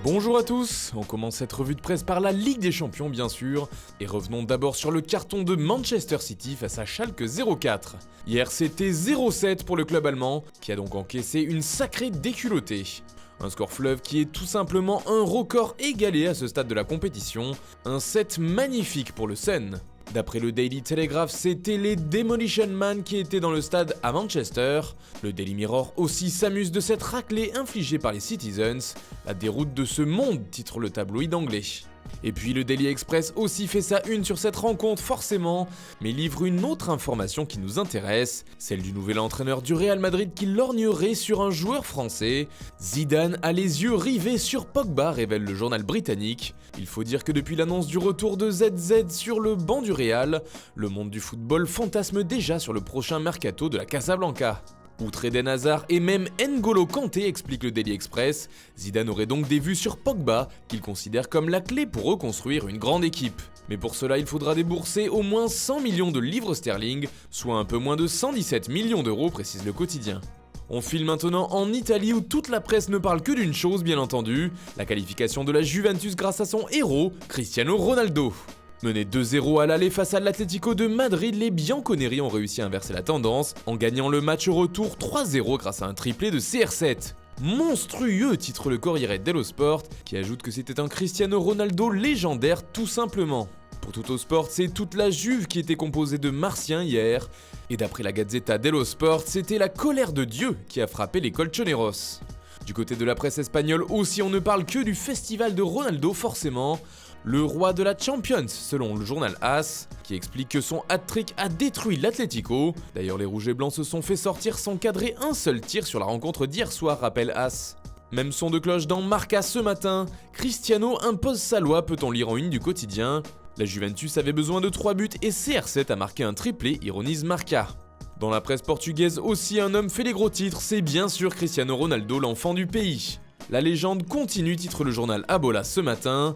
Bonjour à tous, on commence cette revue de presse par la Ligue des Champions bien sûr, et revenons d'abord sur le carton de Manchester City face à Schalke 04. Hier c'était 0-7 pour le club allemand, qui a donc encaissé une sacrée déculottée. Un score fleuve qui est tout simplement un record égalé à ce stade de la compétition, un set magnifique pour le Sun. D'après le Daily Telegraph, c'était les Demolition Man qui étaient dans le stade à Manchester. Le Daily Mirror aussi s'amuse de cette raclée infligée par les Citizens. La déroute de ce monde, titre le tabloïd anglais. Et puis le Daily Express aussi fait sa une sur cette rencontre forcément, mais livre une autre information qui nous intéresse, celle du nouvel entraîneur du Real Madrid qui lorgnerait sur un joueur français. Zidane a les yeux rivés sur Pogba, révèle le journal britannique. Il faut dire que depuis l'annonce du retour de ZZ sur le banc du Real, le monde du football fantasme déjà sur le prochain mercato de la Casablanca. Outre Eden Hazard et même N'Golo Kanté, explique le Daily Express, Zidane aurait donc des vues sur Pogba, qu'il considère comme la clé pour reconstruire une grande équipe. Mais pour cela, il faudra débourser au moins 100 millions de livres sterling, soit un peu moins de 117 millions d'euros, précise le quotidien. On file maintenant en Italie où toute la presse ne parle que d'une chose bien entendu, la qualification de la Juventus grâce à son héros, Cristiano Ronaldo. Menés 2-0 à l'aller face à l'Atlético de Madrid, les Bianconeri ont réussi à inverser la tendance en gagnant le match retour 3-0 grâce à un triplé de CR7. Monstrueux, titre le Corriere dello Sport, qui ajoute que c'était un Cristiano Ronaldo légendaire tout simplement. Pour Tuttosport, c'est toute la Juve qui était composée de Martiens hier, et d'après la Gazzetta dello Sport, c'était la colère de Dieu qui a frappé les Colchoneros. Du côté de la presse espagnole aussi, on ne parle que du festival de Ronaldo forcément, le roi de la Champions selon le journal AS, qui explique que son hat-trick a détruit l'Atlético. D'ailleurs les rouges et blancs se sont fait sortir sans cadrer un seul tir sur la rencontre d'hier soir, rappelle AS. Même son de cloche dans Marca ce matin, Cristiano impose sa loi, peut-on lire en une du quotidien. La Juventus avait besoin de 3 buts et CR7 a marqué un triplé, ironise Marca. Dans la presse portugaise aussi, un homme fait les gros titres, c'est bien sûr Cristiano Ronaldo, l'enfant du pays. La légende continue, titre le journal Abola ce matin.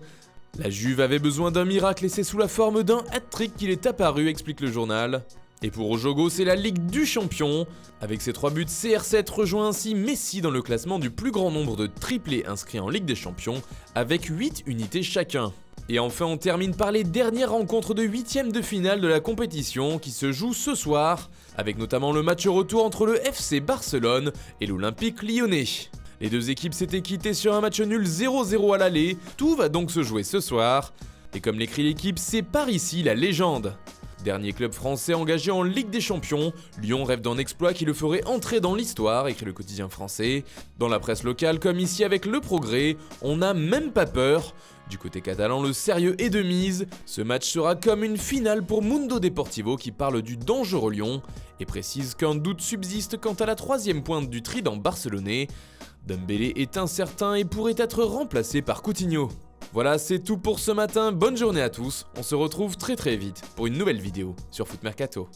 La Juve avait besoin d'un miracle et c'est sous la forme d'un hat-trick qu'il est apparu, explique le journal. Et pour Ojogo, c'est la Ligue du Champion. Avec ses 3 buts, CR7 rejoint ainsi Messi dans le classement du plus grand nombre de triplés inscrits en Ligue des Champions, avec 8 unités chacun. Et enfin, on termine par les dernières rencontres de 8e de finale de la compétition qui se jouent ce soir, avec notamment le match retour entre le FC Barcelone et l'Olympique Lyonnais. Les deux équipes s'étaient quittées sur un match nul 0-0 à l'aller, tout va donc se jouer ce soir. Et comme l'écrit l'équipe, c'est par ici la légende. Dernier club français engagé en Ligue des Champions, Lyon rêve d'un exploit qui le ferait entrer dans l'histoire, écrit le quotidien français. Dans la presse locale, comme ici avec Le Progrès, on n'a même pas peur. Du côté catalan, le sérieux est de mise. Ce match sera comme une finale pour Mundo Deportivo qui parle du dangereux Lyon et précise qu'un doute subsiste quant à la 3e pointe du trident barcelonais. Dembélé est incertain et pourrait être remplacé par Coutinho. Voilà, c'est tout pour ce matin, bonne journée à tous, on se retrouve très vite pour une nouvelle vidéo sur Foot Mercato.